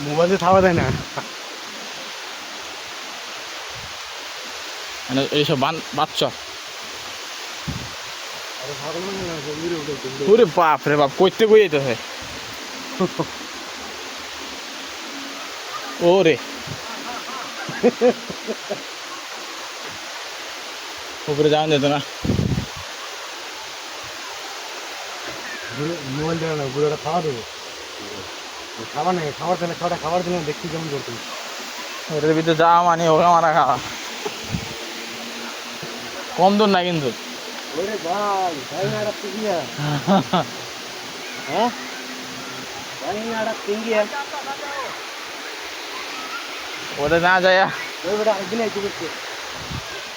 মোবাইলে থাকা যায় না, মানে এইসব বাচ্চা। ওরে বাপ রে বাপ, করতে কই যেতেছে ওরে। উপরে যাওয়া যেত না। মোবাইল দেবে না, বুড়োটা খাওয়া দেবো, খাবার নেই, খাবার দিলে খাবার দিলে দেখছি কেমন করতে। ওটার ভিতরে যাওয়া মানে ওকে মারা খাওয়া, কম দূর না কিন্তু। ওরে ভাই, ভাই না রাখতে গিয়া, হ্যাঁ ভাই না রাখতে গিয়া, ওটা না যায় ওই বেটা একদিন আইতে করছে।